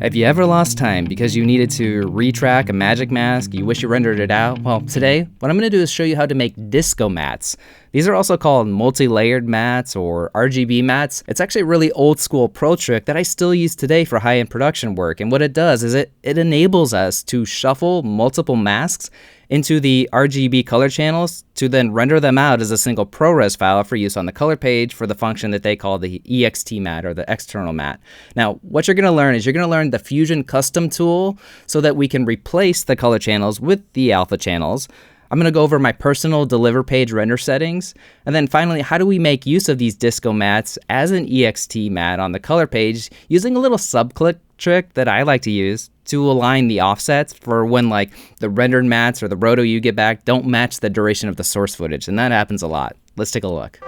Have you ever lost time because you needed to retrack a magic mask, you wish you rendered it out? Well, today, what I'm going to do is show you how to make disco mats. These are also called multi-layered mats or RGB mats. It's actually a really old school pro trick that I still use today for high-end production work. And what it does is it enables us to shuffle multiple masks into the RGB color channels to then render them out as a single ProRes file for use on the color page for the function that they call the EXT mat or the external mat. Now, what you're going to learn is you're going to learn the Fusion custom tool so that we can replace the color channels with the alpha channels. I'm going to go over my personal deliver page render settings. And then finally, how do we make use of these disco mats as an EXT mat on the color page using a little sub-click trick that I like to use to align the offsets for when like the rendered mats or the roto you get back don't match the duration of the source footage. And that happens a lot. Let's take a look.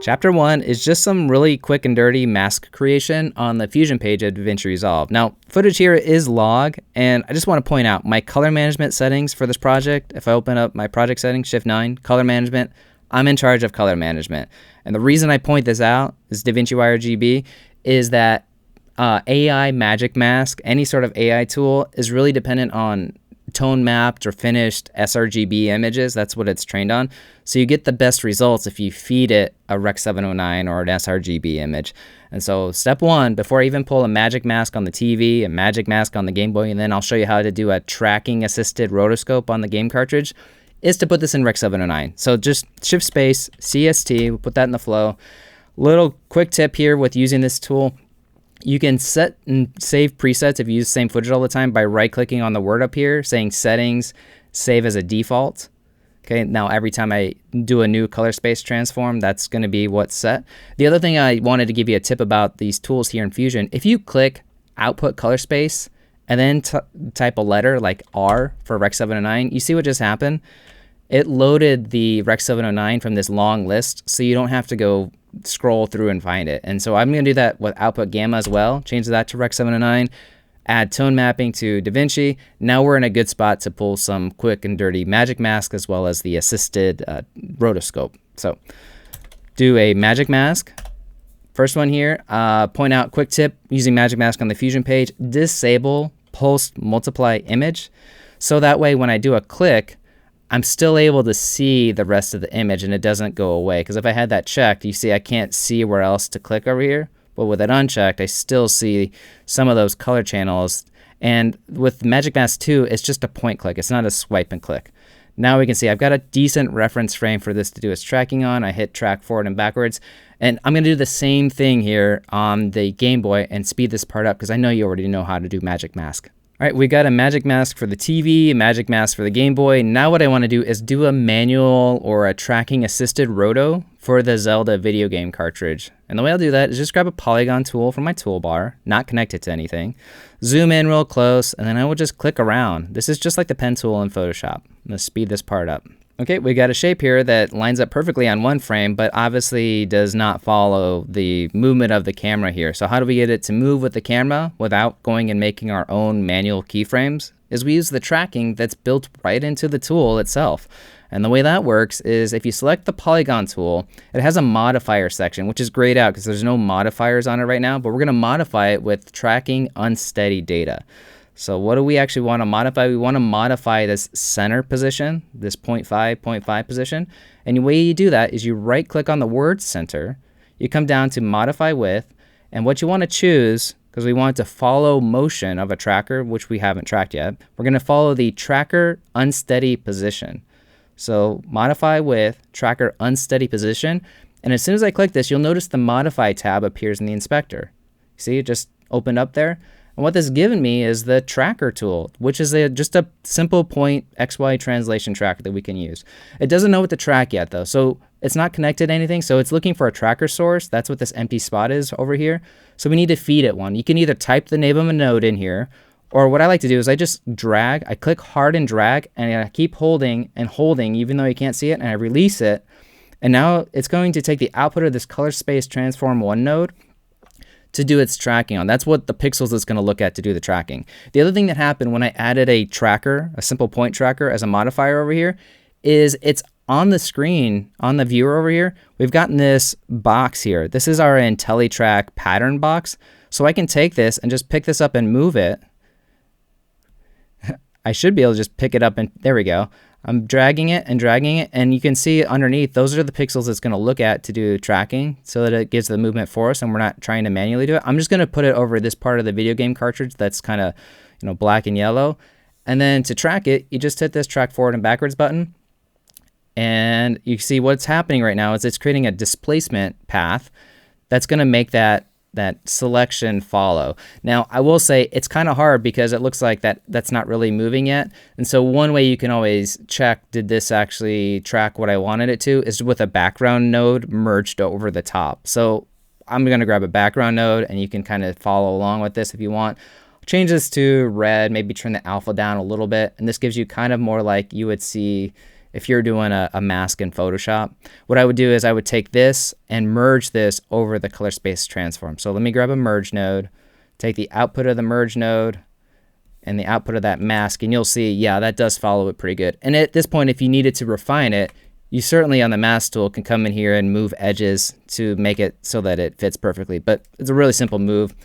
Chapter 1 is just some really quick and dirty mask creation on the Fusion page of DaVinci Resolve. Now, footage here is log, and I just want to point out my color management settings for this project. If I open up my project settings, Shift 9, color management, I'm in charge of color management. And the reason I point this out is DaVinci RGB is that AI magic mask, any sort of AI tool, is really dependent on tone mapped or finished sRGB images. That's what it's trained on. So you get the best results if you feed it a Rec 709 or an sRGB image. And so step 1, before I even pull a magic mask on the TV, a magic mask on the Game Boy, and then I'll show you how to do a tracking assisted rotoscope on the game cartridge, is to put this in Rec 709. So just shift space, CST, we'll put that in the flow. Little quick tip here with using this tool. You can set and save presets if you use the same footage all the time by right-clicking on the word up here, saying settings, save as a default. Okay, now every time I do a new color space transform, that's going to be what's set. The other thing I wanted to give you a tip about these tools here in Fusion, if you click output color space and then type a letter like R for Rec 709, you see what just happened? It loaded the Rec 709 from this long list, so you don't have to go scroll through and find it. And so I'm going to do that with output gamma as well. Change that to Rec 709, add tone mapping to DaVinci. Now we're in a good spot to pull some quick and dirty magic mask as well as the assisted rotoscope. So do a magic mask. First one here, point out quick tip using magic mask on the Fusion page, disable post multiply image. So that way when I do a click, I'm still able to see the rest of the image and it doesn't go away. Because if I had that checked, you see I can't see where else to click over here. But with it unchecked, I still see some of those color channels. And with Magic Mask 2, it's just a point click. It's not a swipe and click. Now we can see I've got a decent reference frame for this to do its tracking on. I hit track forward and backwards. And I'm going to do the same thing here on the Game Boy and speed this part up because I know you already know how to do Magic Mask. All right, we got a magic mask for the TV, a magic mask for the Game Boy. Now what I want to do is do a manual or a tracking assisted roto for the Zelda video game cartridge. And the way I'll do that is just grab a polygon tool from my toolbar, not connected to anything, zoom in real close, and then I will just click around. This is just like the pen tool in Photoshop. I'm going to speed this part up. Okay, we got a shape here that lines up perfectly on one frame, but obviously does not follow the movement of the camera here. So how do we get it to move with the camera without going and making our own manual keyframes? Is we use the tracking that's built right into the tool itself. And the way that works is if you select the polygon tool, it has a modifier section, which is grayed out because there's no modifiers on it right now, but we're going to modify it with tracking unsteady data. So what do we actually want to modify? We want to modify this center position, this 0.5 position. And the way you do that is you right click on the word center, you come down to modify with, and what you want to choose, because we want to follow motion of a tracker, which we haven't tracked yet, we're going to follow the tracker unsteady position. So modify with tracker unsteady position. And as soon as I click this, you'll notice the modify tab appears in the inspector. See, it just opened up there. And what this has given me is the tracker tool, which is just a simple point XY translation tracker that we can use. It doesn't know what to track yet though, so it's not connected to anything, so it's looking for a tracker source. That's what this empty spot is over here. So we need to feed it one. You can either type the name of a node in here, or what I like to do is I just drag, I click hard and drag, and I keep holding and holding even though you can't see it, and I release it. And now it's going to take the output of this color space transform one node to do its tracking on. That's what the pixels is going to look at to do the tracking. The other thing that happened when I added a tracker, a simple point tracker as a modifier over here, is it's on the screen, on the viewer over here, we've gotten this box here. This is our IntelliTrack pattern box. So I can take this and just pick this up and move it. I should be able to just pick it up and there we go. I'm dragging it, and you can see underneath, those are the pixels it's going to look at to do tracking so that it gives the movement for us and we're not trying to manually do it. I'm just going to put it over this part of the video game cartridge that's kind of, you know, black and yellow. And then to track it, you just hit this track forward and backwards button. And you see what's happening right now is it's creating a displacement path that's going to make that selection follow. Now, I will say it's kind of hard because it looks like that's not really moving yet. And so one way you can always check, did this actually track what I wanted it to, is with a background node merged over the top. So I'm going to grab a background node and you can kind of follow along with this if you want. Change this to red, maybe turn the alpha down a little bit. And this gives you kind of more like you would see if you're doing a mask in Photoshop. What I would do is I would take this and merge this over the color space transform. So let me grab a merge node, take the output of the merge node and the output of that mask, and you'll see, yeah, that does follow it pretty good. And at this point, if you needed to refine it, you certainly on the mask tool can come in here and move edges to make it so that it fits perfectly. But it's a really simple move.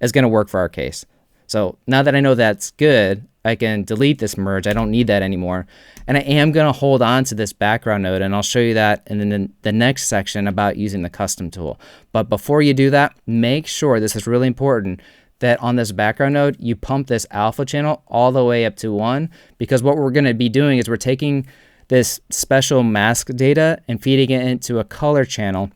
It's gonna work for our case. So now that I know that's good, I can delete this merge. I don't need that anymore. And I am going to hold on to this background node, and I'll show you that in the next section about using the custom tool. But before you do that, make sure, this is really important, that on this background node, you pump this alpha channel all the way up to 1, because what we're going to be doing is we're taking this special mask data and feeding it into a color channel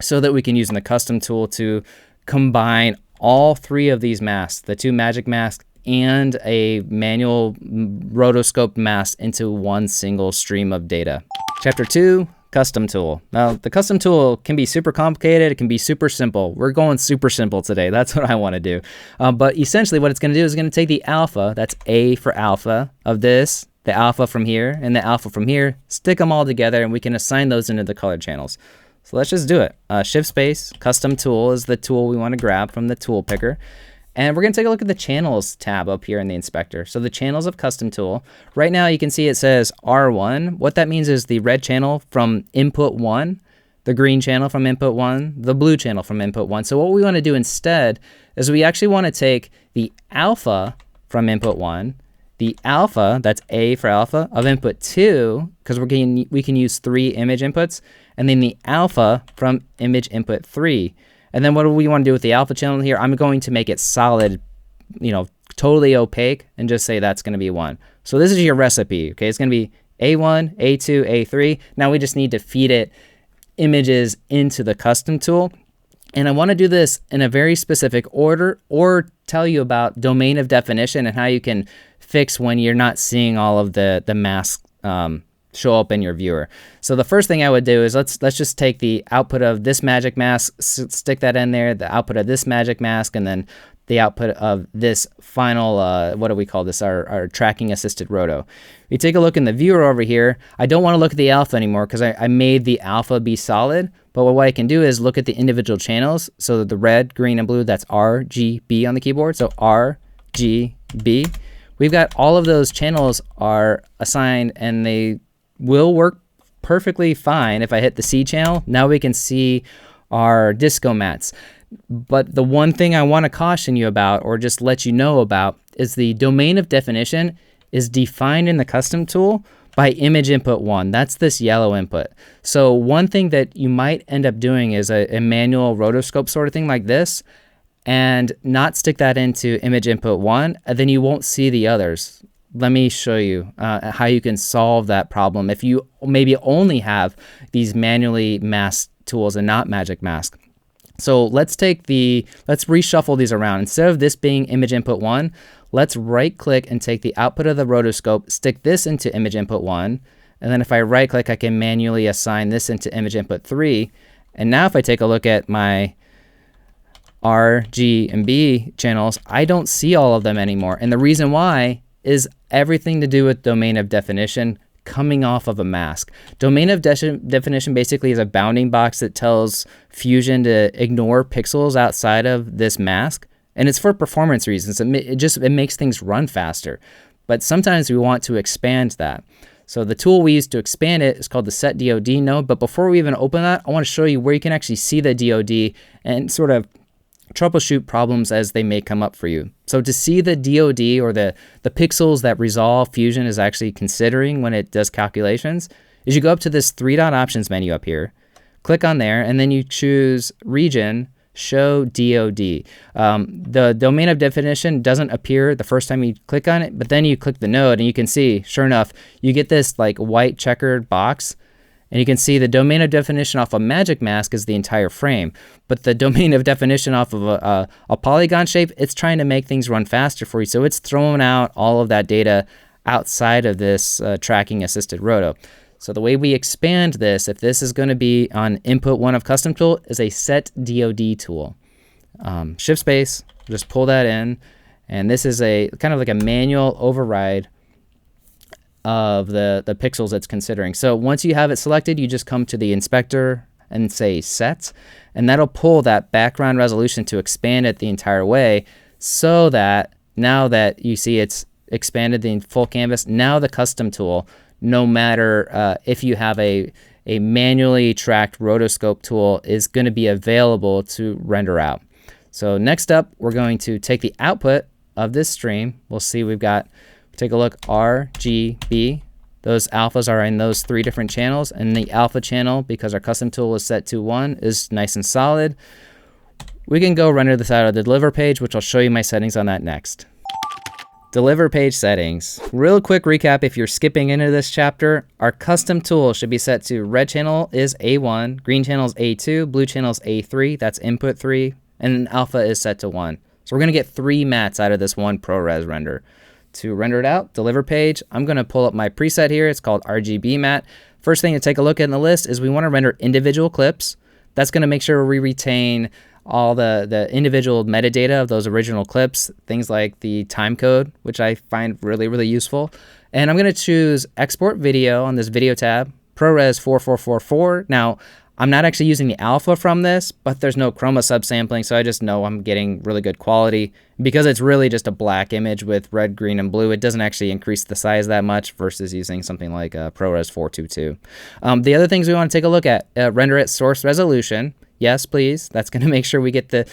so that we can use in the custom tool to combine all 3 of these masks, the 2 magic masks and a manual rotoscope mask, into one single stream of data. Chapter 2, custom tool. Now, the custom tool can be super complicated. It can be super simple. We're going super simple today. That's what I want to do. But essentially what it's going to do is going to take the alpha, that's A for alpha of this, the alpha from here, and the alpha from here, stick them all together, and we can assign those into the color channels. So let's just do it. Shift space, custom tool is the tool we want to grab from the tool picker. And we're going to take a look at the channels tab up here in the inspector. So the channels of custom tool, right now you can see it says R1. What that means is the red channel from input 1, the green channel from input 1, the blue channel from input 1. So what we want to do instead is we actually want to take the alpha from input 1, the alpha, that's A for alpha, of input 2, because we can use 3 image inputs, and then the alpha from image input 3. And then what do we want to do with the alpha channel here? I'm going to make it solid, you know, totally opaque, and just say that's going to be 1. So this is your recipe, okay? It's going to be A1, A2, A3. Now we just need to feed it images into the custom tool. And I want to do this in a very specific order, or tell you about domain of definition and how you can fix when you're not seeing all of the masks show up in your viewer. So the first thing I would do is let's just take the output of this magic mask, stick that in there, the output of this magic mask, and then the output of this final, what do we call this, our tracking assisted roto. We take a look in the viewer over here. I don't want to look at the alpha anymore because I made the alpha be solid, but what I can do is look at the individual channels. So the red, green, and blue, that's R, G, B on the keyboard. So R, G, B. We've got all of those channels are assigned, and they will work perfectly fine. If I hit the C channel, now we can see our disco mats. But the one thing I want to caution you about, or just let you know about, is the domain of definition is defined in the custom tool by image input 1. That's this yellow input. So one thing that you might end up doing is a manual rotoscope sort of thing like this, and not stick that into image input 1, and then you won't see the others. Let me show you how you can solve that problem if you maybe only have these manually masked tools and not magic mask. So let's reshuffle these around. Instead of this being image input 1, let's right click and take the output of the rotoscope, stick this into image input 1, and then if I right click, I can manually assign this into image input 3. And now if I take a look at my R, G, and B channels, I don't see all of them anymore. And the reason why is everything to do with domain of definition coming off of a mask. Domain of definition basically is a bounding box that tells Fusion to ignore pixels outside of this mask, and it's for performance reasons. It makes things run faster, but sometimes we want to expand that. So the tool we use to expand it is called the set DOD node, but before we even open that, I want to show you where you can actually see the DOD and sort of troubleshoot problems as they may come up for you. So to see the DoD or the pixels that Resolve Fusion is actually considering when it does calculations is you go up to this 3-dot options menu up here, click on there, and then you choose region, show DoD. The domain of definition doesn't appear the first time you click on it, but then you click the node and you can see, sure enough, you get this like white checkered box. And you can see the domain of definition off a magic mask is the entire frame. But the domain of definition off of a polygon shape, it's trying to make things run faster for you. So it's throwing out all of that data outside of this tracking assisted roto. So the way we expand this, if this is going to be on input 1 of custom tool, is a set DoD tool. Shift space, just pull that in. And this is a kind of like a manual override of the pixels it's considering. So once you have it selected, you just come to the inspector and say set, and that'll pull that background resolution to expand it the entire way, so that now that you see it's expanded the full canvas, now the custom tool, no matter if you have a manually tracked rotoscope tool, is going to be available to render out. So next up, we're going to take the output of this stream. We'll see we've got, take a look, RGB. Those alphas are in those 3 different channels, and the alpha channel, because our custom tool is set to 1, is nice and solid. We can go render this out of the deliver page, which I'll show you my settings on that next. Deliver page settings. Real quick recap if you're skipping into this chapter, our custom tool should be set to red channel is A1, green channel is A2, blue channel is A3, that's input 3, and alpha is set to 1. So we're going to get 3 mats out of this one ProRes render. To render it out, deliver page, I'm going to pull up my preset here. It's called RGB mat. First thing to take a look at in the list is we want to render individual clips. That's going to make sure we retain all the individual metadata of those original clips, things like the time code, which I find really, really useful. And I'm going to choose export video on this video tab, ProRes 4444. Now, I'm not actually using the alpha from this, but there's no chroma subsampling, so I just know I'm getting really good quality. Because it's really just a black image with red, green, and blue, it doesn't actually increase the size that much versus using something like ProRes 422. The other things we want to take a look at, render at source resolution. Yes, please. That's going to make sure we get the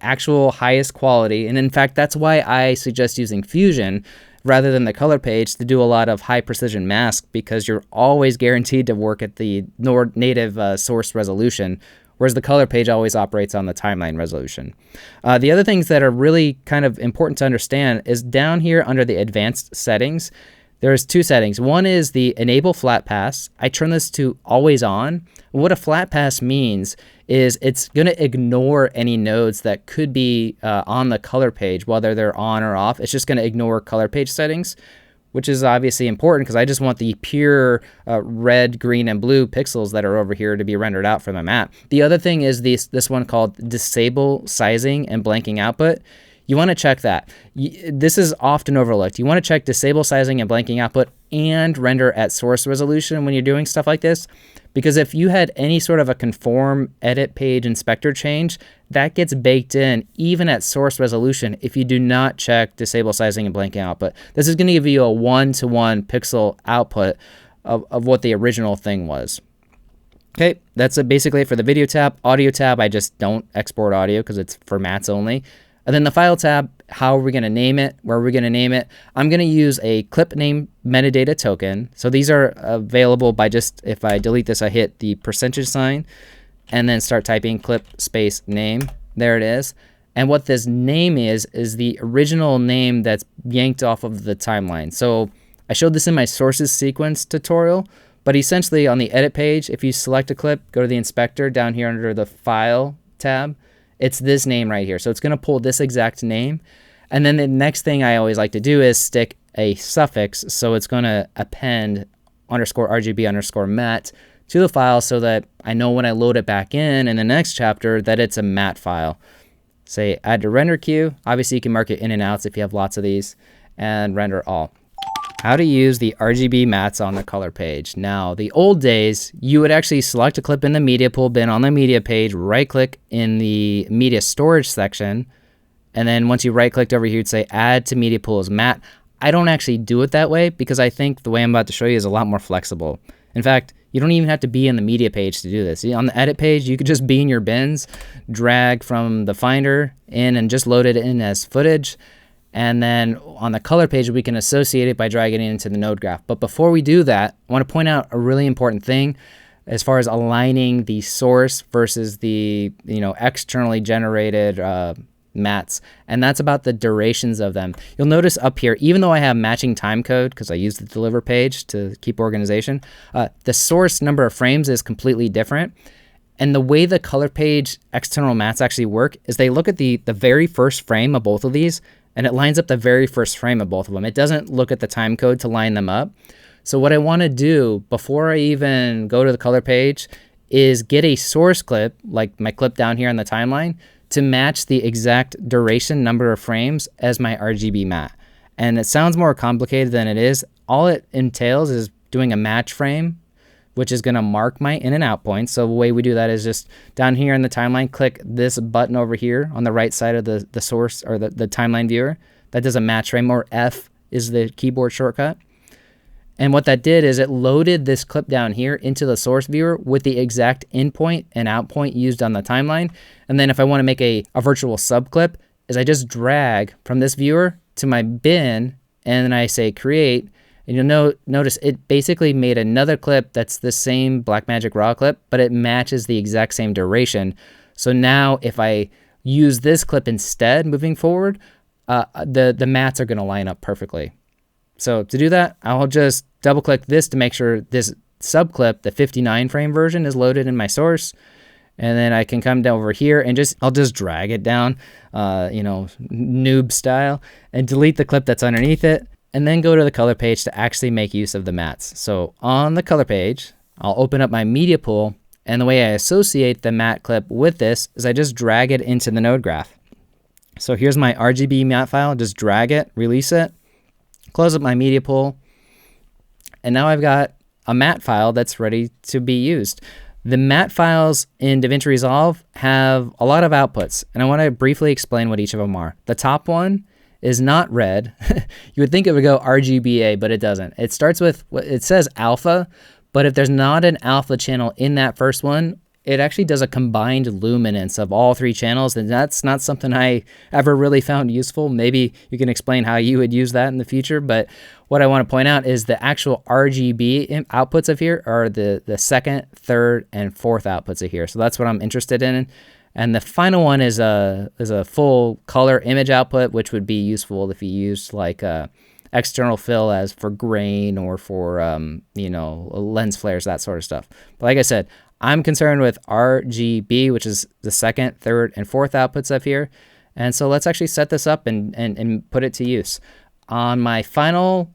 actual highest quality. And in fact, that's why I suggest using Fusion rather than the color page to do a lot of high precision mask, because you're always guaranteed to work at the native source resolution, whereas the color page always operates on the timeline resolution. The other things that are really kind of important to understand is down here under the advanced settings, there's 2 settings. One is the enable flat pass. I turn this to always on. What a flat pass means is it's going to ignore any nodes that could be on the color page, whether they're on or off. It's just going to ignore color page settings, which is obviously important because I just want the pure red, green, and blue pixels that are over here to be rendered out from the map. The other thing is this one called disable sizing and blanking output. You want to check that. This is often overlooked. You want to check disable sizing and blanking output and render at source resolution when you're doing stuff like this. Because if you had any sort of a conform edit page inspector change, that gets baked in even at source resolution if you do not check disable sizing and blanking output. This is going to give you a 1-to-1 pixel output of what the original thing was. Okay, that's basically it for the video tab. Audio tab, I just don't export audio because it's for mats only. And then the file tab, how are we going to name it? Where are we going to name it? I'm going to use a clip name metadata token. So these are available by just, if I delete this, I hit the percentage sign and then start typing clip space name. There it is. And what this name is the original name that's yanked off of the timeline. So I showed this in my sources sequence tutorial, but essentially on the edit page, if you select a clip, go to the inspector down here under the file tab, it's this name right here. So it's going to pull this exact name. And then the next thing I always like to do is stick a suffix. So it's going to append _RGB_mat to the file so that I know when I load it back in the next chapter that it's a mat file. Say add to render queue. Obviously you can mark it in and outs if you have lots of these, and render all. How to use the RGB mats on the color page. Now, the old days, you would actually select a clip in the media pool bin on the media page, right click in the media storage section, and then once you right clicked over here, you'd say add to media pool as mat. I don't actually do it that way because I think the way I'm about to show you is a lot more flexible. In fact, you don't even have to be in the media page to do this. On the edit page, you could just be in your bins, drag from the Finder in and just load it in as footage. And then on the color page, we can associate it by dragging it into the node graph. But before we do that, I want to point out a really important thing as far as aligning the source versus the externally generated mats, and that's about the durations of them. You'll notice up here, even though I have matching time code because I use the deliver page to keep organization, the source number of frames is completely different. And the way the color page external mats actually work is they look at the very first frame of both of these, and it lines up the very first frame of both of them. It doesn't look at the time code to line them up. So what I want to do before I even go to the color page is get a source clip, like my clip down here on the timeline, to match the exact duration number of frames as my RGB mat. And it sounds more complicated than it is. All it entails is doing a match frame, which is going to mark my in and out points. So the way we do that is just down here in the timeline, click this button over here on the right side of the source or the timeline viewer. That does a match frame, or F is the keyboard shortcut. And what that did is it loaded this clip down here into the source viewer with the exact in point and out point used on the timeline. And then if I want to make a virtual subclip, is I just drag from this viewer to my bin, and then I say create, and you'll notice it basically made another clip that's the same Blackmagic Raw clip, but it matches the exact same duration. So now if I use this clip instead moving forward, the mats are going to line up perfectly. So to do that, I'll just double click this to make sure this subclip, the 59 frame version, is loaded in my source. And then I can come down over here and I'll just drag it down, noob style, and delete the clip that's underneath it. And then go to the color page to actually make use of the mats. So on the color page, I'll open up my media pool. And the way I associate the mat clip with this is I just drag it into the node graph. So here's my RGB mat file. Just drag it, release it. Close up my media pool, and now I've got a mat file that's ready to be used. The mat files in DaVinci Resolve have a lot of outputs, and I want to briefly explain what each of them are. The top one is not red. You would think it would go RGBA, but it doesn't. It starts with, it says alpha, but if there's not an alpha channel in that first one, it actually does a combined luminance of all three channels, and that's not something I ever really found useful. Maybe you can explain how you would use that in the future, but what I want to point out is the actual RGB outputs of here are the second, third, and fourth outputs of here. So that's what I'm interested in. And the final one is a full color image output, which would be useful if you used like external fill as for grain or for lens flares, that sort of stuff. But like I said, I'm concerned with RGB, which is the second, third, and fourth outputs up here. And so let's actually set this up and put it to use. On my final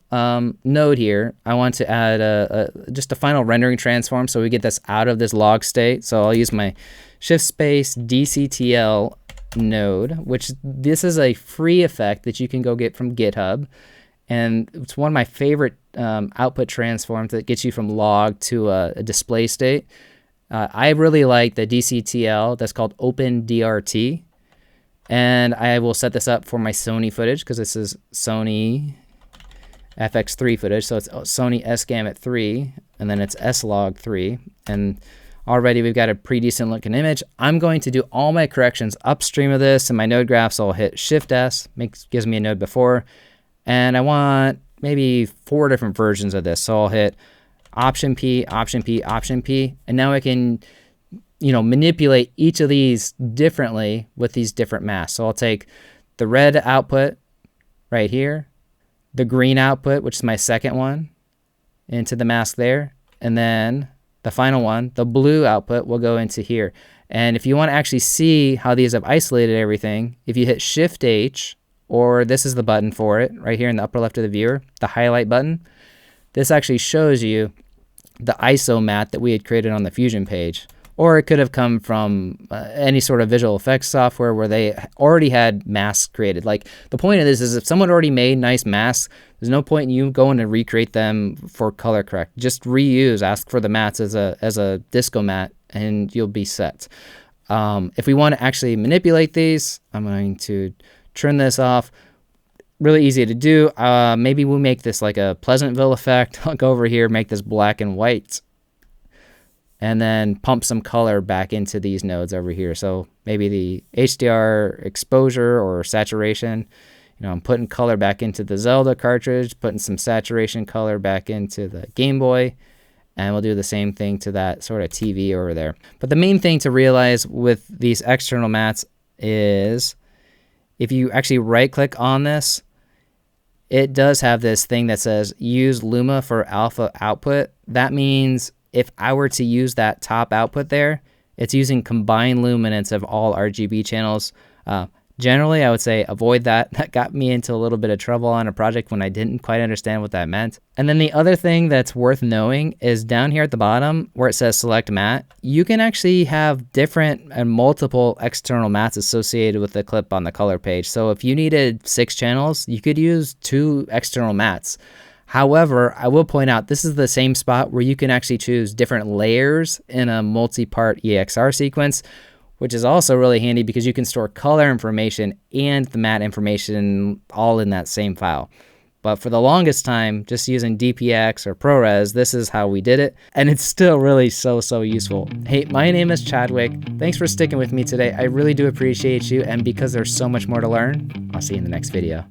node here, I want to add just a final rendering transform so we get this out of this log state. So I'll use my shift space DCTL node, which this is a free effect that you can go get from GitHub. And it's one of my favorite output transforms that gets you from log to a display state. I really like the DCTL that's called OpenDRT. And I will set this up for my Sony footage because this is Sony FX3 footage. So it's Sony S-Gamut 3, and then it's S-Log 3. And already we've got a pretty decent looking image. I'm going to do all my corrections upstream of this in my node graph. So I'll hit Shift-S, gives me a node before. And I want maybe 4 different versions of this. So I'll hit Option P, Option P, Option P, and now I can, manipulate each of these differently with these different masks. So I'll take the red output right here, the green output, which is my second one, into the mask there, and then the final one, the blue output, will go into here. And if you want to actually see how these have isolated everything, if you hit Shift H, or this is the button for it, right here in the upper left of the viewer, the highlight button, this actually shows you the ISO mat that we had created on the Fusion page. Or it could have come from any sort of visual effects software where they already had masks created. Like, the point of this is if someone already made nice masks, there's no point in you going to recreate them for color correct. Just reuse, ask for the mats as a disco mat, and you'll be set. If we want to actually manipulate these, I'm going to turn this off. Really easy to do. Maybe we'll make this like a Pleasantville effect. I'll go over here, make this black and white, and then pump some color back into these nodes over here. So maybe the HDR exposure or saturation. I'm putting color back into the Zelda cartridge, putting some saturation color back into the Game Boy, and we'll do the same thing to that sort of TV over there. But the main thing to realize with these external mats is if you actually right click on this, it does have this thing that says use Luma for alpha output. That means if I were to use that top output there, it's using combined luminance of all RGB channels. Generally, I would say avoid that. That got me into a little bit of trouble on a project when I didn't quite understand what that meant. And then the other thing that's worth knowing is down here at the bottom where it says select matte, you can actually have different and multiple external mats associated with the clip on the color page. So if you needed 6 channels, you could use 2 external mats. However, I will point out this is the same spot where you can actually choose different layers in a multi-part EXR sequence, which is also really handy because you can store color information and the matte information all in that same file. But for the longest time, just using DPX or ProRes, this is how we did it. And it's still really so useful. Hey, my name is Chadwick. Thanks for sticking with me today. I really do appreciate you. And because there's so much more to learn, I'll see you in the next video.